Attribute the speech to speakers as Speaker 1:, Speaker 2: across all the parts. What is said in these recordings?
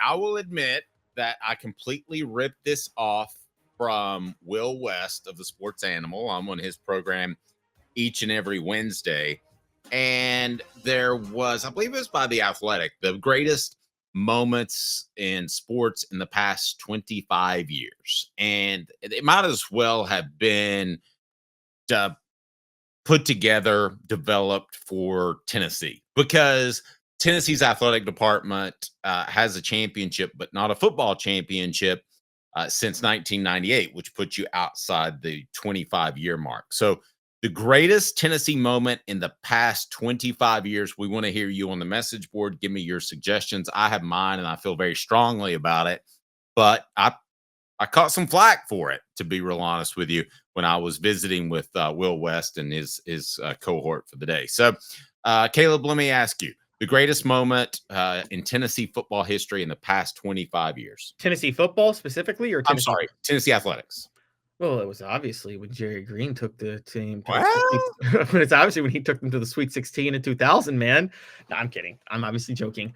Speaker 1: I will admit that I completely ripped this off from Will West of the Sports Animal. I'm on his program each and every Wednesday. And there was, I believe it was by The Athletic, the greatest moments in sports in the past 25 years. And it might as well have been uh, put together, developed for Tennessee, because Tennessee's athletic department has a championship, but not a football championship since 1998, which puts you outside the 25-year mark. So the greatest Tennessee moment in the past 25 years, we want to hear you on the message board. Give me your suggestions. I have mine, and I feel very strongly about it. But I caught some flack for it, to be real honest with you, when I was visiting with Will West and his cohort for the day. So, Caleb, let me ask you, the greatest moment in Tennessee football history in the past 25 years.
Speaker 2: Tennessee football specifically, or
Speaker 1: I'm sorry, Tennessee athletics.
Speaker 2: Well, it was obviously when Jerry Green took the team.
Speaker 1: Well,
Speaker 2: It's obviously when he took them to the Sweet 16 in 2000, man. No, I'm kidding. I'm obviously joking.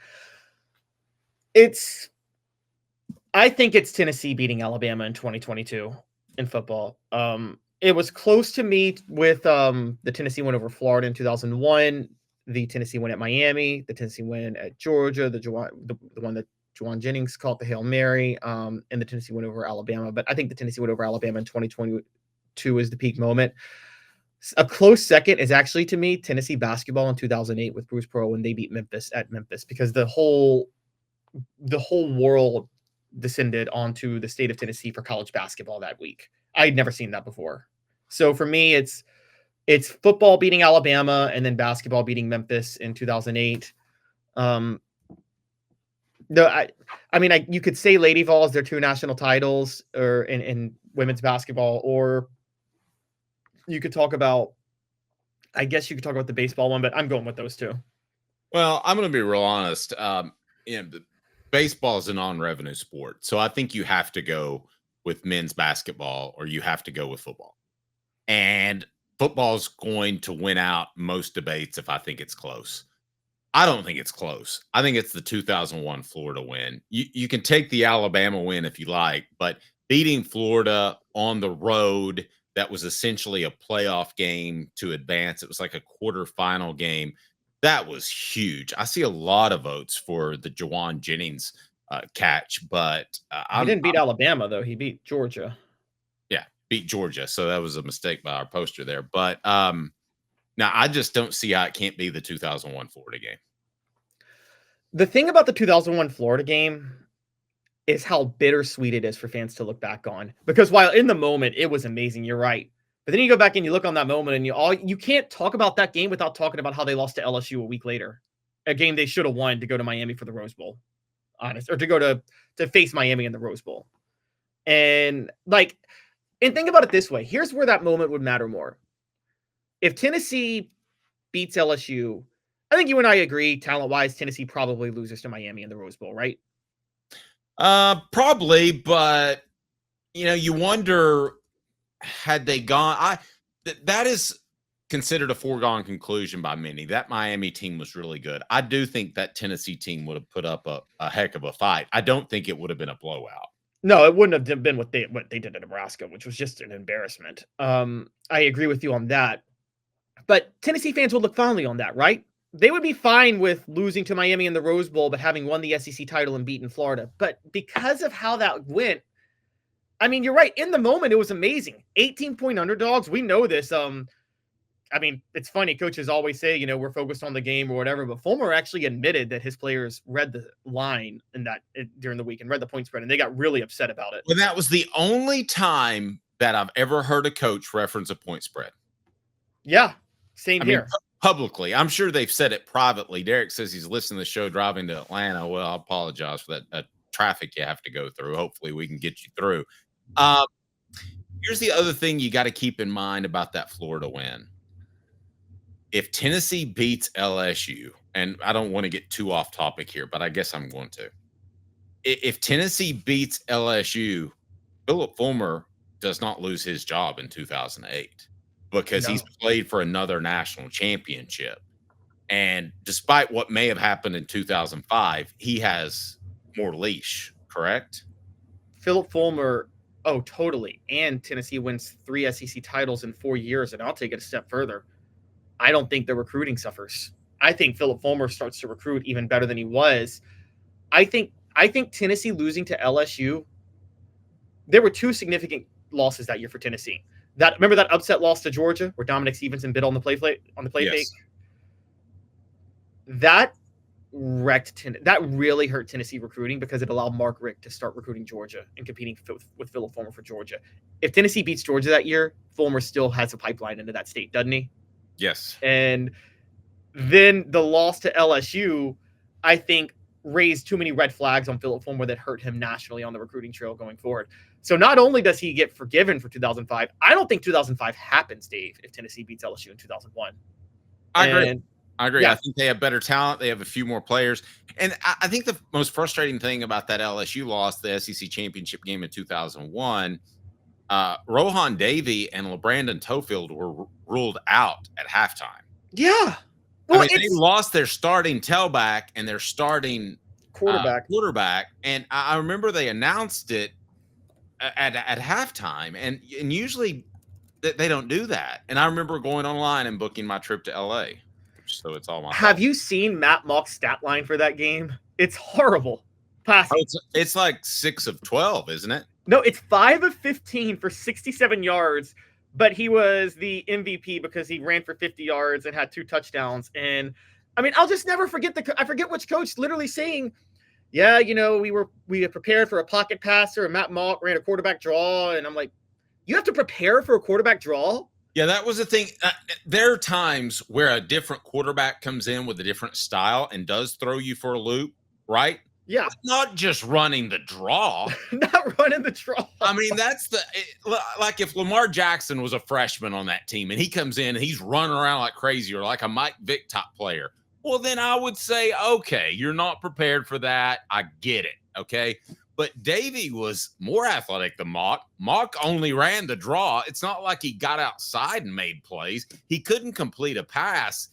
Speaker 2: I think it's Tennessee beating Alabama in 2022 in football. It was close to me with the Tennessee win over Florida in 2001, the Tennessee win at Miami, the Tennessee win at Georgia, the one that Juwan Jennings called the Hail Mary, and the Tennessee win over Alabama. But I think the Tennessee win over Alabama in 2022 is the peak moment. A close second is actually, to me, Tennessee basketball in 2008 with Bruce Pearl when they beat Memphis at Memphis, because the whole world descended onto the state of Tennessee for college basketball that week. I'd never seen that before. So for me, it's football beating Alabama and then basketball beating Memphis in 2008. You could say Lady Vols, their 2 national titles, or in women's basketball, or you could talk about, I guess you could talk about the baseball one, but I'm going with those 2.
Speaker 1: Well, I'm going to be real honest. Baseball is a non-revenue sport, so I think you have to go with men's basketball or you have to go with football. And football's going to win out most debates if I think it's close. I don't think it's close. I think it's the 2001 Florida win. You can take the Alabama win if you like, but beating Florida on the road, that was essentially a playoff game to advance. It was like a quarterfinal game. That was huge. I see a lot of votes for the Juwan Jennings catch, but
Speaker 2: he didn't beat Alabama, though. He beat Georgia.
Speaker 1: Yeah, beat Georgia. So that was a mistake by our poster there. But now I just don't see how it can't be the 2001 Florida game.
Speaker 2: The thing about the 2001 Florida game is how bittersweet it is for fans to look back on. Because while in the moment it was amazing, you're right. But then you go back and you look on that moment and you can't talk about that game without talking about how they lost to LSU a week later. A game they should have won to go to Miami for the Rose Bowl. Or to go to face Miami in the Rose Bowl. And think about it this way. Here's where that moment would matter more. If Tennessee beats LSU, I think you and I agree, talent-wise, Tennessee probably loses to Miami in the Rose Bowl, right?
Speaker 1: Probably, but you wonder, had they gone, that is considered a foregone conclusion by many. That Miami team was really good. I do think that Tennessee team would have put up a heck of a fight. I don't think it would have been a blowout.
Speaker 2: No, it wouldn't have been what they did in Nebraska, which was just an embarrassment. I agree with you on that. But Tennessee fans would look fondly on that, right? They would be fine with losing to Miami in the Rose Bowl, but having won the SEC title and beaten Florida. But because of how that went, I mean, you're right. In the moment, it was amazing. 18-point underdogs. We know this. It's funny. Coaches always say, we're focused on the game or whatever. But Fulmer actually admitted that his players read the line during the week and read the point spread, and they got really upset about it.
Speaker 1: Well, that was the only time that I've ever heard a coach reference a point spread.
Speaker 2: Yeah, same here.
Speaker 1: Publicly. I'm sure they've said it privately. Derek says he's listening to the show driving to Atlanta. Well, I apologize for that traffic you have to go through. Hopefully we can get you through. Here's the other thing you got to keep in mind about that Florida win. If Tennessee beats LSU, and I don't want to get too off topic here, but I guess I'm going to. If Tennessee beats LSU, Philip Fulmer does not lose his job in 2008 because he's played for another national championship. And despite what may have happened in 2005, he has more leash, correct?
Speaker 2: Philip Fulmer, oh, totally. And Tennessee wins 3 SEC titles in 4 years, and I'll take it a step further. I don't think the recruiting suffers. I think Philip Fulmer starts to recruit even better than he was. I think Tennessee losing to LSU, there were 2 significant losses that year for Tennessee. Remember that upset loss to Georgia where Dominic Stevenson bid on the play fake?
Speaker 1: Yes.
Speaker 2: That that really hurt Tennessee recruiting because it allowed Mark Richt to start recruiting Georgia and competing with Philip Fulmer for Georgia. If Tennessee beats Georgia that year, Fulmer still has a pipeline into that state, doesn't he?
Speaker 1: Yes.
Speaker 2: And then the loss to LSU, I think, raised too many red flags on Philip Fulmer that hurt him nationally on the recruiting trail going forward. So not only does he get forgiven for 2005, I don't think 2005 happens, Dave, if Tennessee beats LSU in 2001.
Speaker 1: I agree.
Speaker 2: Yeah.
Speaker 1: I think they have better talent. They have a few more players. And I think the most frustrating thing about that LSU loss, the SEC championship game in 2001, Rohan Davey and LeBrandon Tofield were ruled out at halftime.
Speaker 2: Yeah.
Speaker 1: Well, they lost their starting tailback and their starting quarterback. And I remember they announced it at halftime. And usually they don't do that. And I remember going online and booking my trip to LA. So it's all my
Speaker 2: Have fault. You seen Matt Mock's stat line for that game? It's horrible. Passing.
Speaker 1: It's like 6 of 12, isn't it?
Speaker 2: No, it's 5 of 15 for 67 yards. But he was the MVP because he ran for 50 yards and had 2 touchdowns. And I mean, I'll just never forget I forget which coach literally saying, yeah, we had prepared for a pocket passer and Matt Mock ran a quarterback draw. And I'm like, you have to prepare for a quarterback draw?
Speaker 1: Yeah, that was the thing. There are times where a different quarterback comes in with a different style and does throw you for a loop, right?
Speaker 2: Yeah.
Speaker 1: Not just running the draw.
Speaker 2: Not running the draw.
Speaker 1: I mean, like if Lamar Jackson was a freshman on that team and he comes in and he's running around like crazy or like a Mike Vick top player, well, then I would say, okay, you're not prepared for that. I get it. Okay. But Davey was more athletic than Mock. Mock only ran the draw. It's not like he got outside and made plays. He couldn't complete a pass.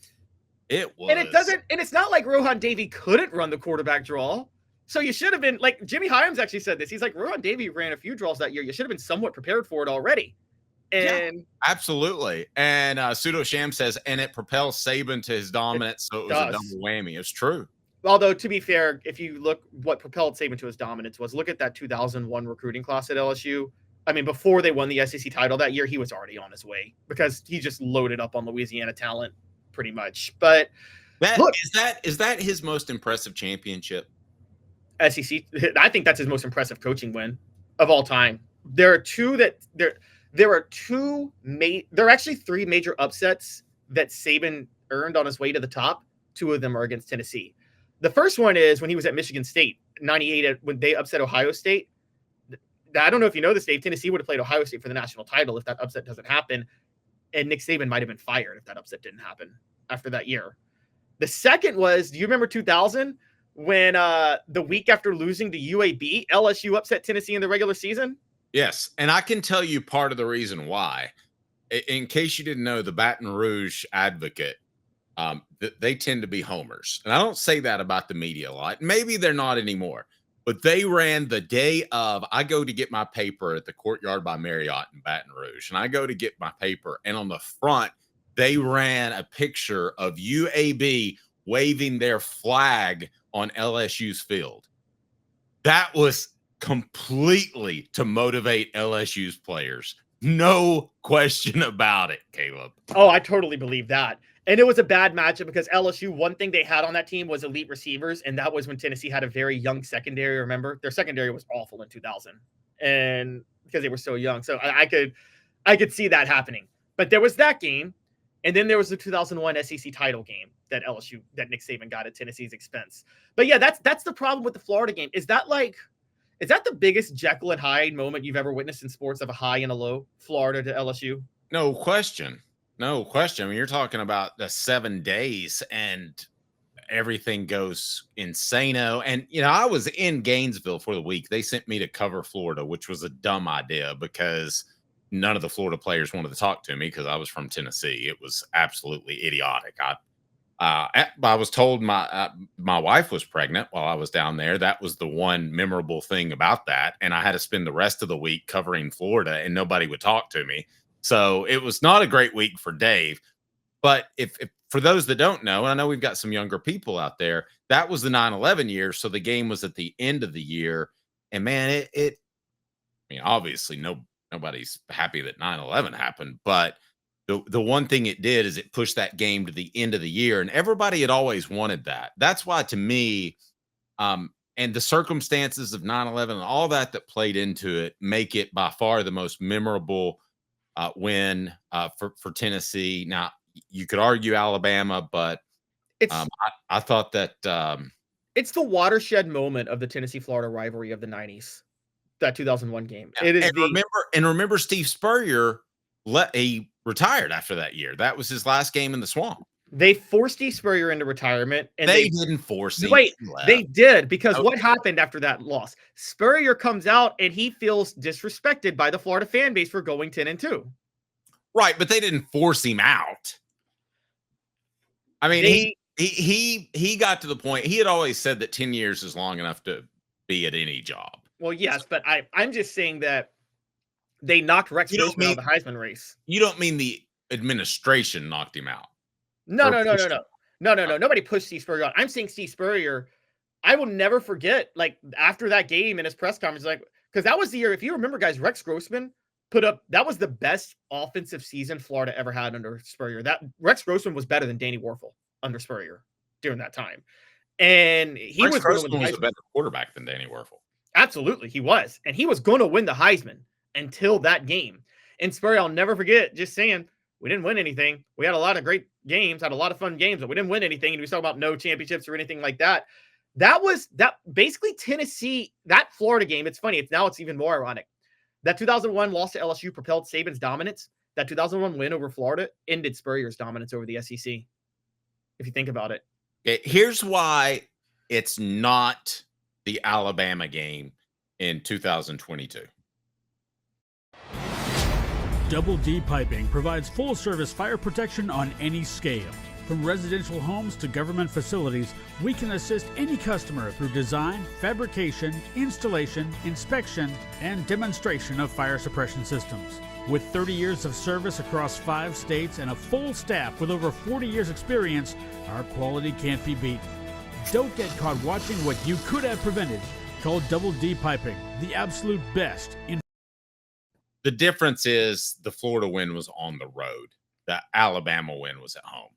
Speaker 1: And
Speaker 2: it's not like Rohan Davey couldn't run the quarterback draw. So you should have been, like, Jimmy Hyams actually said this. He's like, Rohan Davey ran a few draws that year. You should have been somewhat prepared for it already. And
Speaker 1: yeah, absolutely. And Pseudo Sham says, and it propels Saban to his dominance. So it was a double whammy. It's true.
Speaker 2: Although, to be fair, if you look what propelled Saban to his dominance was, look at that 2001 recruiting class at LSU. I mean, before they won the SEC title that year, he was already on his way because he just loaded up on Louisiana talent pretty much. But
Speaker 1: is that his most impressive championship?
Speaker 2: SEC, I think that's his most impressive coaching win of all time. There are actually 3 major upsets that Saban earned on his way to the top. 2 of them are against Tennessee. The first one is when he was at Michigan State, 98, when they upset Ohio State. I don't know if you know this, Dave. Tennessee would have played Ohio State for the national title if that upset doesn't happen. And Nick Saban might have been fired if that upset didn't happen after that year. The second was, do you remember 2000 when the week after losing to UAB, LSU upset Tennessee in the regular season?
Speaker 1: Yes. And I can tell you part of the reason why. In case you didn't know, the Baton Rouge Advocate, they tend to be homers. And I don't say that about the media a lot. Maybe they're not anymore. But they ran the day of, I go to get my paper at the Courtyard by Marriott in Baton Rouge. And I go to get my paper. And on the front, they ran a picture of UAB waving their flag on LSU's field. That was completely to motivate LSU's players. No question about it, Caleb.
Speaker 2: Oh, I totally believe that. And it was a bad matchup because LSU, one thing they had on that team was elite receivers. And that was when Tennessee had a very young secondary. Remember, their secondary was awful in 2000 and because they were so young. So I could see that happening, but there was that game. And then there was the 2001 SEC title game that that Nick Saban got at Tennessee's expense. But yeah, that's the problem with the Florida game. Is that the biggest Jekyll and Hyde moment you've ever witnessed in sports, of a high and a low, Florida to LSU?
Speaker 1: No question. No question. I mean, you're talking about the 7 days and everything goes insano. And, I was in Gainesville for the week. They sent me to cover Florida, which was a dumb idea because none of the Florida players wanted to talk to me because I was from Tennessee. It was absolutely idiotic. I was told my wife was pregnant while I was down there. That was the one memorable thing about that, and I had to spend the rest of the week covering Florida, and nobody would talk to me. So it was not a great week for Dave. But if for those that don't know, and I know we've got some younger people out there, that was the 9/11 year, so the game was at the end of the year, and man, I mean, obviously, nobody's happy that 9/11 happened, but the one thing it did is it pushed that game to the end of the year, and everybody had always wanted that. That's why, to me, and the circumstances of 9/11 and all that played into it make it by far the most memorable win for Tennessee. Now, you could argue Alabama, but
Speaker 2: It's
Speaker 1: I thought that
Speaker 2: it's the watershed moment of the Tennessee-Florida rivalry of the 90s. That 2001 game.
Speaker 1: yeah,
Speaker 2: It is
Speaker 1: remember Steve Spurrier he retired after that year. That was his last game in the Swamp.
Speaker 2: They forced Steve Spurrier into retirement, and
Speaker 1: They didn't force him.
Speaker 2: wait, they did, because
Speaker 1: Oh.
Speaker 2: what happened after that loss? Spurrier comes out and he feels disrespected by the Florida fan base for going 10-2.
Speaker 1: Right, but they didn't force him out. I mean, he got to the point. He had always said that 10 years is long enough to be at any job.
Speaker 2: Well, yes, but I'm just saying that they knocked Rex Grossman out of the Heisman race.
Speaker 1: You don't mean the administration knocked him out?
Speaker 2: No. Nobody pushed Steve Spurrier out. I'm saying Steve Spurrier, I will never forget, like, after that game in his press conference, like, because that was the year, if you remember, guys, Rex Grossman that was the best offensive season Florida ever had under Spurrier. That Rex Grossman was better than Danny Warfel under Spurrier during that time. And
Speaker 1: Rex Grossman was a better quarterback than Danny Warfel.
Speaker 2: Absolutely, he was. And he was going to win the Heisman until that game. And Spurrier, I'll never forget, just saying, we didn't win anything. We had a lot of great games, had a lot of fun games, but we didn't win anything. And we talk about no championships or anything like that. That basically Tennessee, that Florida game. It's funny. It's even more ironic. That 2001 loss to LSU propelled Saban's dominance. That 2001 win over Florida ended Spurrier's dominance over the SEC. If you think about it.
Speaker 1: Here's why it's not the Alabama game in 2022.
Speaker 3: Double D Piping provides full-service fire protection on any scale. From residential homes to government facilities, we can assist any customer through design, fabrication, installation, inspection, and demonstration of fire suppression systems. With 30 years of service across 5 states and a full staff with over 40 years experience, our quality can't be beaten. Don't get caught watching what you could have prevented. Call Double D Piping, the absolute best in.
Speaker 1: The difference is the Florida win was on the road. The Alabama win was at home.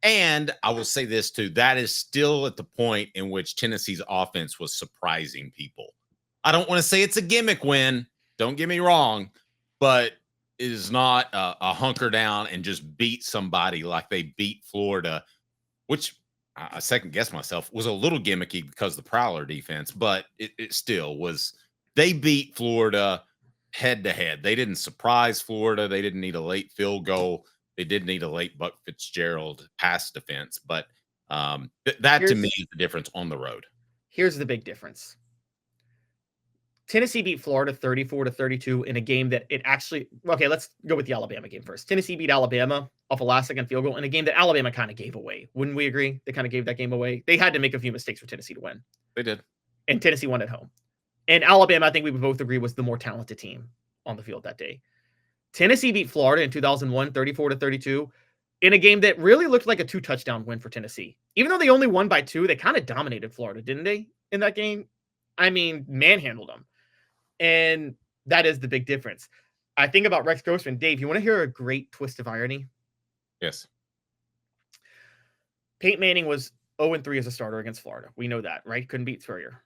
Speaker 1: And I will say this too, that is still at the point in which Tennessee's offense was surprising people. I don't want to say it's a gimmick win. Don't get me wrong, but it is not a hunker down and just beat somebody like they beat Florida, which I second guess myself was a little gimmicky because of the Prowler defense, but it still was. They beat Florida head to head. They didn't surprise Florida. They didn't need a late field goal. They did need a late Buck Fitzgerald pass defense, but that to me is the difference on the road.
Speaker 2: Here's the big difference. Tennessee beat Florida 34-32 in a game that it actually, okay, let's go with the Alabama game first. Tennessee beat Alabama off a last-second field goal in a game that Alabama kind of gave away. Wouldn't we agree? They kind of gave that game away. They had to make a few mistakes for Tennessee to win.
Speaker 1: They did.
Speaker 2: And Tennessee won at home. And Alabama, I think we would both agree, was the more talented team on the field that day. Tennessee beat Florida in 2001, 34-32, in a game that really looked like a 2-touchdown win for Tennessee. Even though they only won by 2, they kind of dominated Florida, didn't they, in that game? I mean, manhandled them. And that is the big difference. I think about Rex Grossman. Dave, you want to hear a great twist of irony?
Speaker 1: Yes.
Speaker 2: Peyton Manning was 0-3 as a starter against Florida. We know that, right? Couldn't beat Spurrier.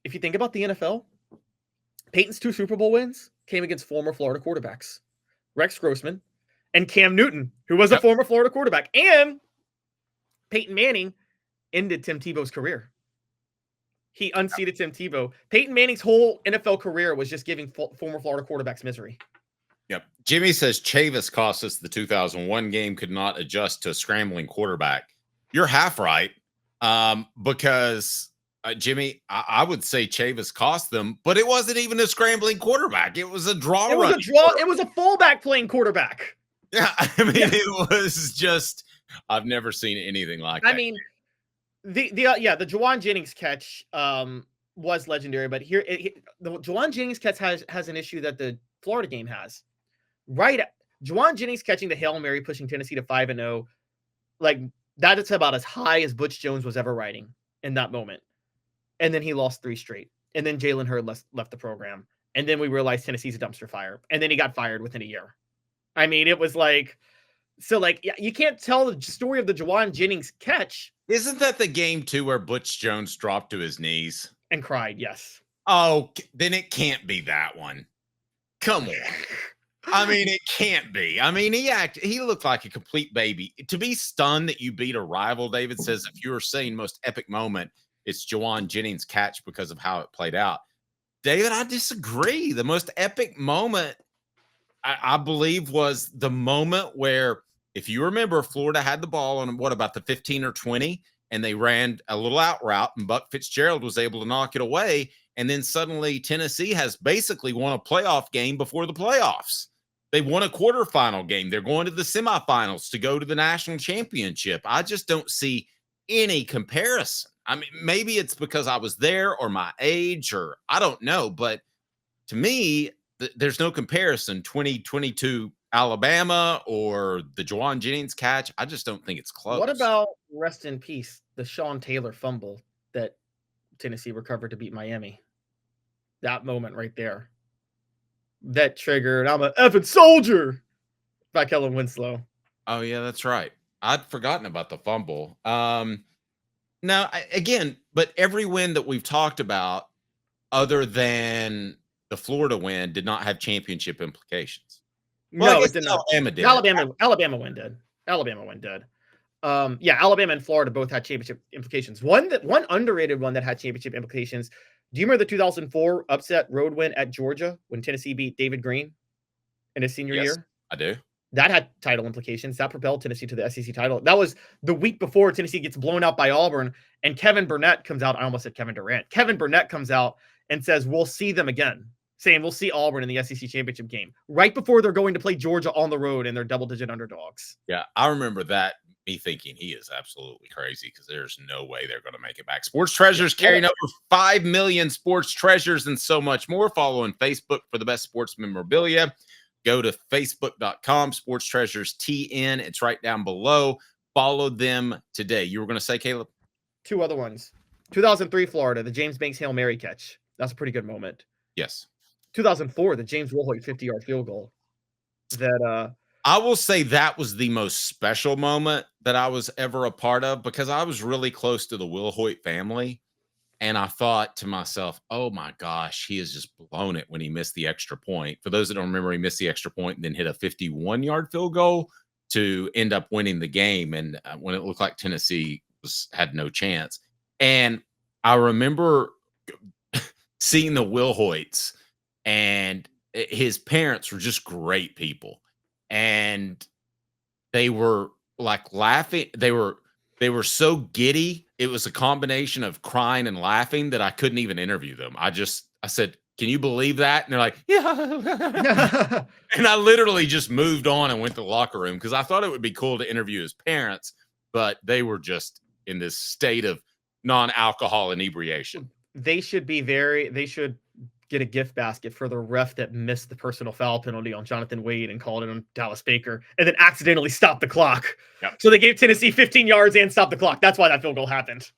Speaker 2: If you think about the NFL, Peyton's 2 Super Bowl wins came against former Florida quarterbacks, Rex Grossman and Cam Newton, who was a former Florida quarterback. And Peyton Manning ended Tim Tebow's career. He unseated Tim Tebow. Peyton Manning's whole NFL career was just giving former Florida quarterbacks misery.
Speaker 1: Yep. Jimmy says Chavis cost us the 2001 game, could not adjust to a scrambling quarterback. You're half right, because Jimmy, I would say Chavis cost them, but it wasn't even a scrambling quarterback. It was a draw.
Speaker 2: It was a fullback playing quarterback.
Speaker 1: Yeah, I mean, it was just, I've never seen anything like that.
Speaker 2: I mean, the Juwan Jennings catch was legendary, but the Juwan Jennings catch has an issue that the Florida game has. Right, Juwan Jennings catching the Hail Mary, pushing Tennessee to 5-0, like that is about as high as Butch Jones was ever riding in that moment. And then he lost 3 straight. And then Jalen Hurd left the program. And then we realized Tennessee's a dumpster fire. And then he got fired within a year. I mean, it was like, so like, you can't tell the story of the Juwan Jennings catch.
Speaker 1: Isn't that the game too where Butch Jones dropped to his knees
Speaker 2: and cried? Yes.
Speaker 1: Oh, then it can't be that one. Come on. I mean, it can't be. I mean, he looked like a complete baby. To be stunned that you beat a rival, David says, if you were saying most epic moment, it's Juwan Jennings' catch because of how it played out. David, I disagree. The most epic moment, I believe, was the moment where, if you remember, Florida had the ball on, what, about the 15 or 20, and they ran a little out route, and Buck Fitzgerald was able to knock it away. And then suddenly Tennessee has basically won a playoff game before the playoffs. They won a quarterfinal game. They're going to the semifinals to go to the national championship. I just don't see any comparison. I mean, maybe it's because I was there or my age, or I don't know. But to me, there's no comparison. 2022 Alabama or the Juwan Jennings catch. I just don't think it's close.
Speaker 2: What about, rest in peace, the Sean Taylor fumble that Tennessee recovered to beat Miami? That moment right there. That triggered, I'm an effing soldier, by Kellen Winslow.
Speaker 1: Oh, yeah, that's right. I'd forgotten about the fumble. Now, again, but every win that we've talked about, other than the Florida win, did not have championship implications.
Speaker 2: Well, no, it did not.
Speaker 1: Alabama did.
Speaker 2: Alabama win did. Alabama win did. Yeah, Alabama and Florida both had championship implications. One underrated one that had championship implications. Do you remember the 2004 upset road win at Georgia when Tennessee beat David Green in his senior year?
Speaker 1: I do.
Speaker 2: That had title implications. That propelled Tennessee to the SEC title. That was the week before Tennessee gets blown out by Auburn, and Kevin Burnett comes out. I almost said Kevin Durant. Kevin Burnett comes out and says, we'll see them again, saying we'll see Auburn in the SEC championship game right before they're going to play Georgia on the road, and they're double-digit underdogs.
Speaker 1: Yeah, I remember that. Me thinking he is absolutely crazy because there's no way they're going to make it back. Sports Treasures carrying over 5 million sports treasures and so much more. Follow on Facebook for the best sports memorabilia. Go to facebook.com, Sports Treasures TN. It's right down below. Follow them today. You were going to say, Caleb?
Speaker 2: 2 other ones. 2003 Florida, the James Banks Hail Mary catch. That's a pretty good moment.
Speaker 1: Yes.
Speaker 2: 2004, the James Wilhoit 50-yard field goal. That
Speaker 1: I will say that was the most special moment that I was ever a part of, because I was really close to the Wilhoit family. And I thought to myself, oh my gosh, he has just blown it when he missed the extra point. For those that don't remember, he missed the extra point and then hit a 51-yard field goal to end up winning the game. And when it looked like Tennessee had no chance. And I remember seeing the Wilhoits, and his parents were just great people. And they were like laughing. They were so giddy. It was a combination of crying and laughing that I couldn't even interview them. I said, can you believe that? And they're like, yeah. And I literally just moved on and went to the locker room because I thought it would be cool to interview his parents, but they were just in this state of non-alcohol inebriation.
Speaker 2: They should get a gift basket for the ref that missed the personal foul penalty on Jonathan Wade and called it on Dallas Baker and then accidentally stopped the clock.
Speaker 1: Yep.
Speaker 2: So they gave Tennessee 15 yards and stopped the clock. That's why that field goal happened.